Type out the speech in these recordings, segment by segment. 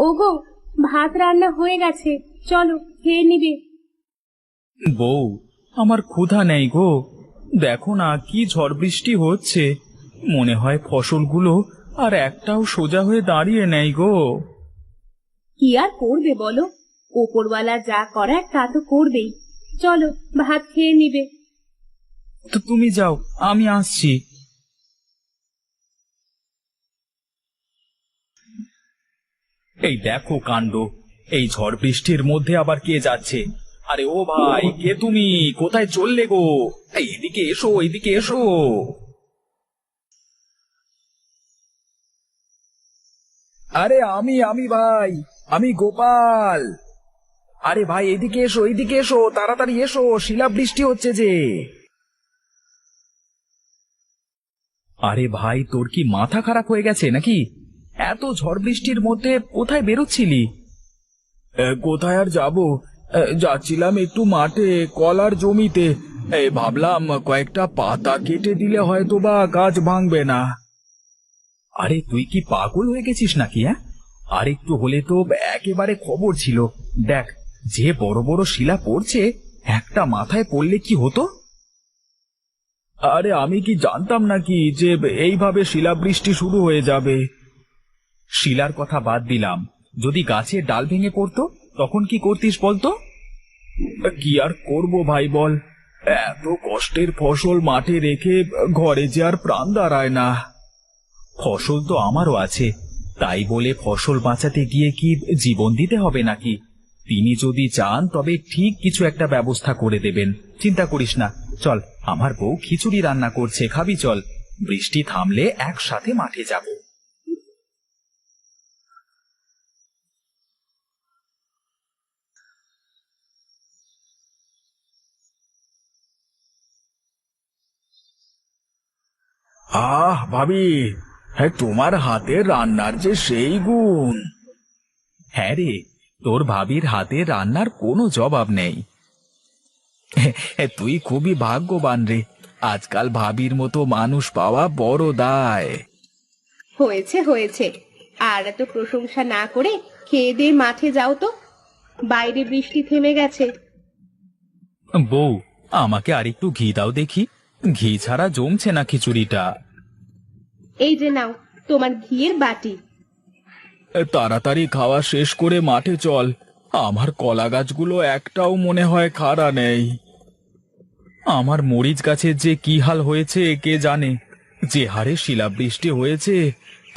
ওগো, ভাত রান্না হয়ে গেছে, চলো খেয়ে নিবে। বউ, আমার ক্ষুধা নেই গো। দেখো না কি ঝড় বৃষ্টি হচ্ছে, মনে হয় ফসলগুলো আর একটাও সোজা হয়ে দাঁড়িয়ে নেই গো। কি আর করবে বলো, ওপরওয়ালা যা করার তা তো করবেই। চলো ভাত খেয়ে নিবে। তো তুমি যাও, আমি আসছি। এই দেখো কাণ্ড, এই ঝড় বৃষ্টির মধ্যে আবার কে যাচ্ছে? আরে ও ভাই, কে তুমি? কোথায় চললে গো? এই এদিকে এসো, এদিকে এসো। আরে আমি ভাই, আমি গোপাল। আরে ভাই, এদিকে এসো, এদিকে এসো, তাড়াতাড়ি এসো, শিলাবৃষ্টি হচ্ছে যে। আরে ভাই, তোর কি মাথা খারাপ হয়ে গেছে নাকি? এত ঝড় বৃষ্টির মধ্যে কোথায় বেরোচ্ছিলি? কোথায় আর যাব, যাচ্ছিলাম একটু মাঠে, কলার জমিতে। ভাবলাম কয়েকটা পাতা কেটে দিলে হয়তো বা গাছ ভাঙবে না। আরে তুই কি পাগল হয়ে গেছিস নাকি? হ্যাঁ, আর একটু হলে তো একেবারে খবর ছিল। দেখ, যে বড় বড় শিলা পড়ছে, একটা মাথায় পড়লে কি হতো? আরে আমি কি জানতাম নাকি যে এইভাবে শিলাবৃষ্টি শুরু হয়ে যাবে? শিলার কথা বাদ দিলাম, যদি গাছের ডাল ভেঙে পড়তো তখন কি করতিস বলতো? কি আর করব ভাই বল, এত কষ্টের ফসল মাঠে রেখে ঘরে যে আর প্রাণ দাঁড়ায় না। ফসল তো আমারও আছে, তাই বলে ফসল বাঁচাতে গিয়ে কি জীবন দিতে হবে নাকি? তিনি যদি চান তবে ঠিক কিছু একটা ব্যবস্থা করে দেবেন, চিন্তা করিস না। চল, আমার বউ খিচুড়ি রান্না করছে, খাবি চল। বৃষ্টি থামলে একসাথে মাঠে যাব। আহ ভাবি, হ্যাঁ তোমার হাতের রান্নার যে সেই গুণ। হ্যাঁ রে, তোর ভাবির হাতের রান্নার কোনো জবাব নেই। তুই খুবই ভাগ্যবান রে, আজকাল ভাবির মতো মানুষ পাওয়া বড় দায়। হয়েছে হয়েছে, আর এত প্রশংসা না করে খেয়ে দিয়ে মাঠে যাও তো, বাইরে বৃষ্টি থেমে গেছে। বউ, আমাকে আরেকটু ঘি দাও দেখি, ঘি ছাড়া জমছে না খিচুড়িটা। এই যে নাও তোমার ঘিয়ের বাটি। তাড়াতাড়ি খাওয়া শেষ করে মাঠে চল, আমার কলা গাছগুলো একটাও মনে হয় খাড়া নেই। আমার মরিচ গাছের যে কি হাল হয়েছে কে জানে, যে হারে শিলাবৃষ্টি হয়েছে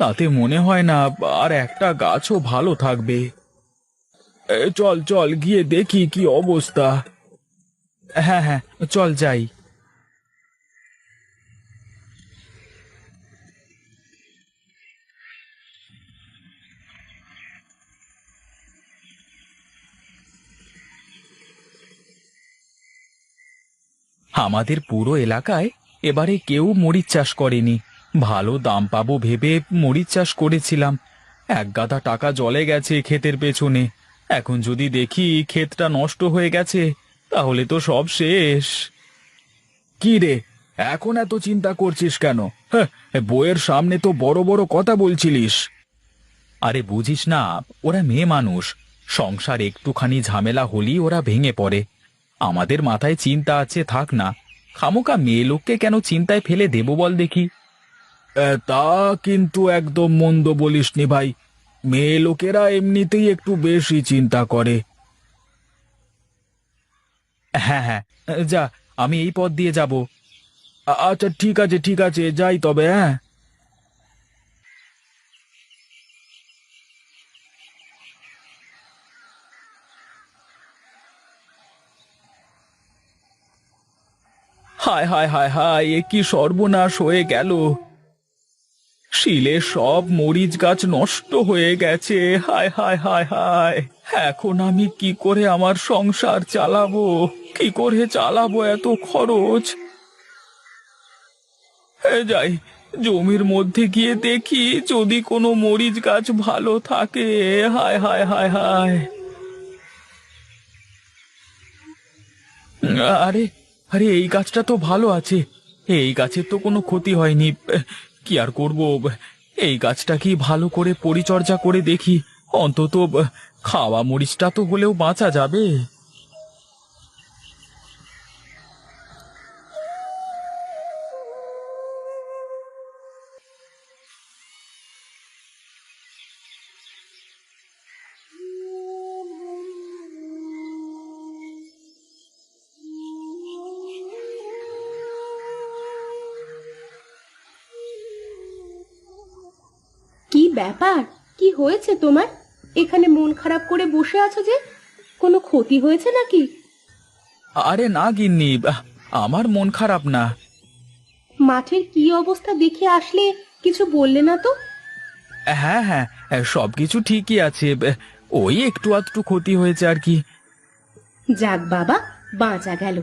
তাতে মনে হয় না আর একটা গাছও ভালো থাকবে। চল চল, গিয়ে দেখি কি অবস্থা। হ্যাঁ হ্যাঁ, চল যাই। আমাদের পুরো এলাকায় এবারে কেউ মরিচ চাষ করেনি। ভালো দাম পাবো ভেবে মরিচ চাষ করেছিলাম, এক গাদা টাকা জলে গেছে ক্ষেতের পেছনে। এখন যদি দেখি ক্ষেতটা নষ্ট হয়ে গেছে, তাহলে তো সব শেষ। কি রে, এখন এত চিন্তা করছিস কেন? হ্যাঁ, বইয়ের সামনে তো বড় বড় কথা বলছিলিস। আরে বুঝিস না, ওরা মেয়ে মানুষ, সংসার একটুখানি ঝামেলা হলেই ওরা ভেঙে পড়ে। আমাদের মাথায় চিন্তা আছে, থাক না, খামোকা মেয়ে লোককে কেন চিন্তায় ফেলে দেব বল দেখি। তা কিন্তু একদম মন্দ বলিসনি ভাই, মেয়ে লোকেরা এমনিতেই একটু বেশি চিন্তা করে। হ্যাঁ হ্যাঁ, যা, আমি এই পথ দিয়ে যাব। আচ্ছা ঠিক আছে ঠিক আছে, যাই তবে। হ্যাঁ, হায় হায় হায় হায়, এ কি সর্বনাশ হয়ে গেল! শিলে সব মরিচ গাছ নষ্ট হয়ে গেছে। হায় হায় হায় হায়, এখন আমি কি করে আমার সংসার চালাবো? কি করে চালাবো এত খরচ? যাই, জমির মধ্যে গিয়ে দেখি যদি কোনো মরিচ গাছ ভালো থাকে। হায় হায় হায় হায়। আরে আরে, এই গাছটা তো ভালো আছে, এই গাছের তো কোনো ক্ষতি হয়নি। কি আর করব, এই গাছটা কি ভালো করে পরিচর্যা করে দেখি, অন্তত খাওয়া মরিচটা তো হলেও বাঁচা যাবে। কি ব্যাপার? কি হয়েছে তোমার? এখানে মন খারাপ করে বসে আছো যে? কোনো ক্ষতি হয়েছে নাকি? আরে না গিন্নি, আমার মন খারাপ না। মাঠের কি অবস্থা দেখে আসলে কিছু বললে না তো? হ্যাঁ হ্যাঁ, সবকিছু ঠিকই আছে। ওই একটু আধটু ক্ষতি হয়েছে আর কি। যাক বাবা, বাঁচা গেল।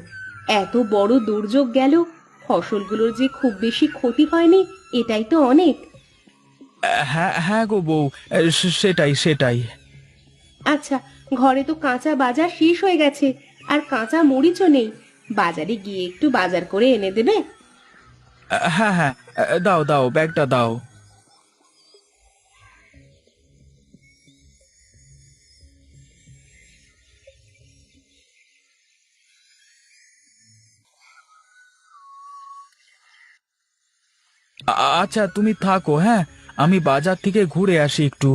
এত বড় দুর্যোগ গেল, ফসলগুলোর যে খুব বেশি ক্ষতি হয়নি এটাই তো অনেক। হ্যাঁ হ্যাঁ গো বউ, সেটাই সেটাই। আচ্ছা, ঘরে তো কাঁচা বাজার শেষ হয়ে গেছে, আর কাঁচা মরিচও নেই। বাজারে গিয়ে একটু বাজার করে এনে দেবে? হ্যাঁ হ্যাঁ, দাও দাও, ব্যাগটা দাও। আচ্ছা তুমি থাকো, হ্যাঁ, আমি বাজার থেকে ঘুরে আসি একটু।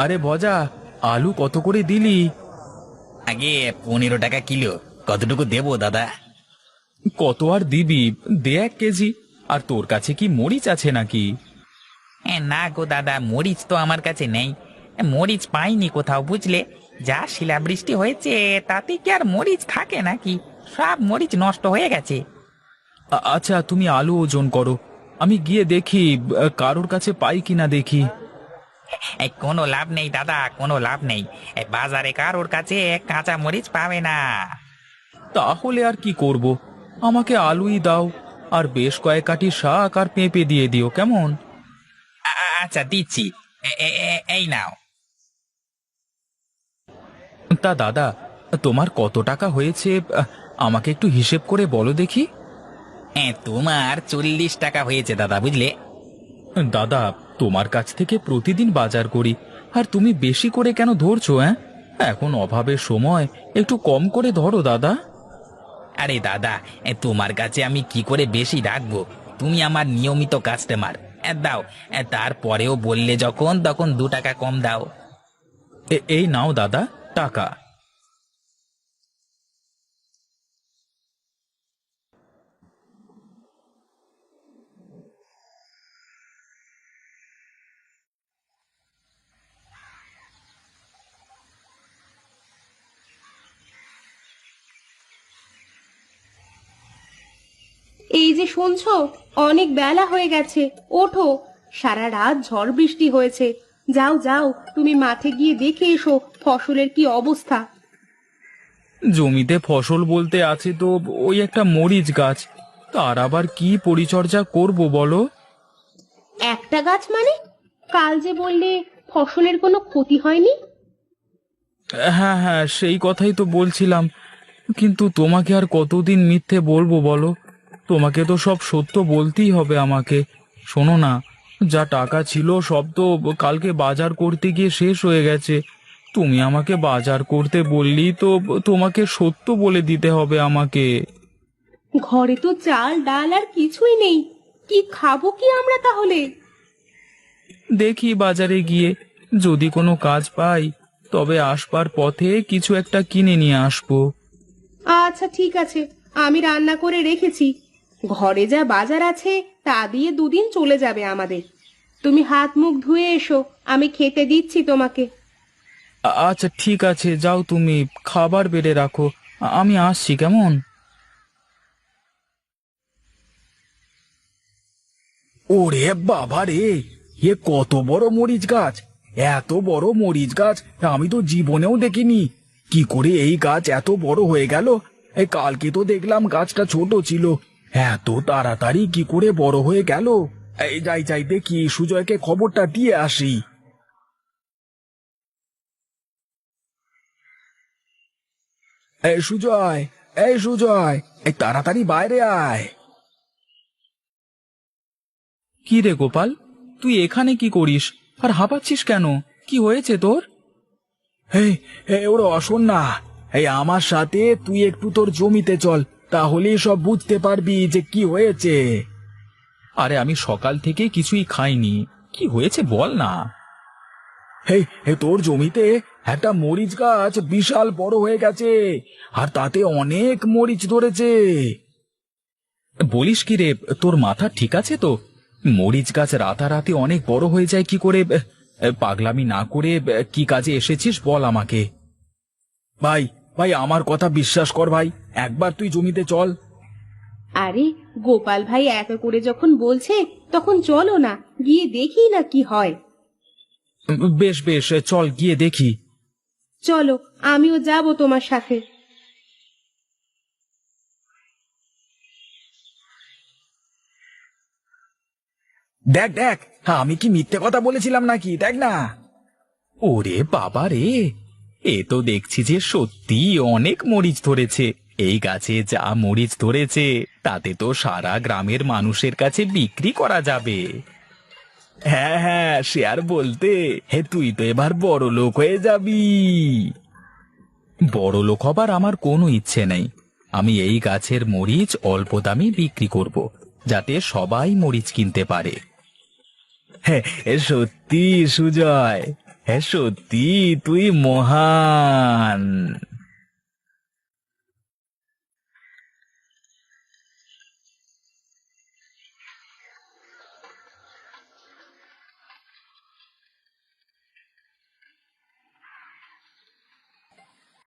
আরে ভজা, আলু কত করে দিলি? আগে 15 টাকা কিলো। কতটুকু দেবো দাদা? কত আর দিবি, দে 1 কেজি। আর তোর কাছে কি মরিচ আছে নাকি? না গো দাদা, মরিচ তো আমার কাছে নেই। মরিচ পাইনি কোথাও, বুঝলে। যা শিলাবৃষ্টি হয়েছে তাতে কি আর মরিচ থাকে নাকি? সব মরিচ নষ্ট হয়ে গেছে। আচ্ছা তুমি আলু ওজন করো, আমি গিয়ে দেখি কারোর কাছে পাই কিনা দেখি। কোনো লাভ নেই দাদা, কোনো লাভ নেই। বাজারে কারোর কাছে কাঁচা মরিচ পাবে না। তাহলে আর কি করব, আমাকে আলুই দাও, আর বেশ কয়েক আঁটি শাক আর পেঁপে দিয়ে দিও, কেমন? আচ্ছা দিচ্ছি। এই নাও। তা দাদা, তোমার কত টাকা হয়েছে আমাকে একটু হিসেব করে বলো দেখি। তোমার 40 টাকা হয়েছে দাদা, বুঝলে। দাদা, তোমার কাছ থেকে প্রতিদিন বাজার করি, আর তুমি বেশি করে কেন ধরছো? এখন অভাবের সময়, একটু কম করে ধরো দাদা। আরে দাদা, তোমার কাছে আমি কি করে বেশি রাখবো? তুমি আমার নিয়মিত কাস্টমার। দাও। তারপরেও বললে যখন, তখন 2 টাকা কম দাও। এই নাও দাদা, টাকা। এই যে শুনছো, অনেক বেলা হয়ে গেছে, ওঠো। সারা রাত ঝড় বৃষ্টি হয়েছে। যাও যাও, তুমি মাঠে গিয়ে দেখে এসো ফসলের কি অবস্থা। জমিতে ফসল বলতে আছে তো ওই একটা মরিচ গাছ, তার আবার কি পরিচর্যা করব বলো? একটা গাছ মানে? কাল যে বললে ফসলের কোনো ক্ষতি হয়নি। হ্যাঁ হ্যাঁ, সেই কথাই তো বলছিলাম, কিন্তু তোমাকে আর কতদিন মিথ্যে বলবো বলো? তোমাকে তো সব সত্য বলতেই হবে আমাকে। শোনো না, যা টাকা ছিল সব তো কালকে বাজার করতে গিয়ে শেষ হয়ে গেছে। তুমি আমাকে বাজার করতে বললি তো তোমাকে সত্য বলে দিতে হবে আমাকে। ঘরে তো চাল ডাল আর কিছুই নেই, কি খাবো কি আমরা তাহলে? দেখি বাজারে গিয়ে যদি কোনো কাজ পাই, তবে আসবার পথে কিছু একটা কিনে নিয়ে আসবো। আচ্ছা ঠিক আছে, আমি রান্না করে রেখেছি। ঘরে যা বাজার আছে তা দিয়ে দুদিন চলে যাবে আমাদের। তুমি হাত মুখ ধুয়ে এসো, আমি খেতে দিচ্ছি তোমাকে। আচ্ছা ঠিক আছে, যাও তুমি খাবার বেড়ে রাখো, আমি আসছি, কেমন? ওরে বাবা রে, এ কত বড় মরিচ গাছ! এত বড় মরিচ গাছ আমি তো জীবনেও দেখিনি। কি করে এই গাছ এত বড় হয়ে গেল? কালকে তো দেখলাম গাছটা ছোট ছিল, এত তাড়াতাড়ি কি করে বড় হয়ে গেল? এই যাই যাই দেখি, সুজয়কে খবরটা দিয়ে আসি। এই সুজয়, এই সুজয়, এই তাড়াতাড়ি বাইরে আয়। কি রে গোপাল, তুই এখানে কি করিস আর হাঁপাচ্ছিস কেন? কি হয়েছে তোর? এই ওরা অশোন না, এই আমার সাথে তুই একটু তোর জমিতে চল, তাহলেই সব বুঝতে পারবি যে কি হয়েছে। আরে আমি সকাল থেকে কিছুই খাইনি, কি হয়েছে বল না। তোর জমিতে একটা মরিচ গাছ বিশাল বড় হয়ে গেছে, আর তাতে অনেক মরিচ ধরেছে। বলিস কি রে, তোর মাথা ঠিক আছে তো? মরিচ গাছ রাতারাতি অনেক বড় হয়ে যায় কি করে? পাগলামি না করে কি কাজে এসেছিস বল আমাকে। ভাই ভাই, আমার কথা বিশ্বাস কর ভাই, একবার তুই জমিতে চল। আরে গোপাল ভাই এত করে যখন বলছে তখন চলো না, গিয়ে দেখি না কি হয়। বেশ বেশ, চল গিয়ে দেখি। চলো, আমিও যাব তোমার সাথে। দেখ দেখ, আমি কি মিথ্যে কথা বলেছিলাম নাকি? দেখ না। ওরে বাবা রে, এ তো দেখছি যে সত্যি অনেক মরিচ ধরেছে। এই গাছে যা মরিচ ধরেছে তাতে তো সারা গ্রামের মানুষের কাছে বিক্রি করা যাবে। হ্যাঁ হ্যাঁ, সে আর বলতে, তুই তো এবার বড় লোক হয়ে যাবি। বড় লোক হবার আমার কোনো ইচ্ছে নেই। আমি এই গাছের মরিচ অল্প দামে বিক্রি করব, যাতে সবাই মরিচ কিনতে পারে। হ্যাঁ সত্যি সুজয়, হ্যাঁ সত্যি তুই মহান।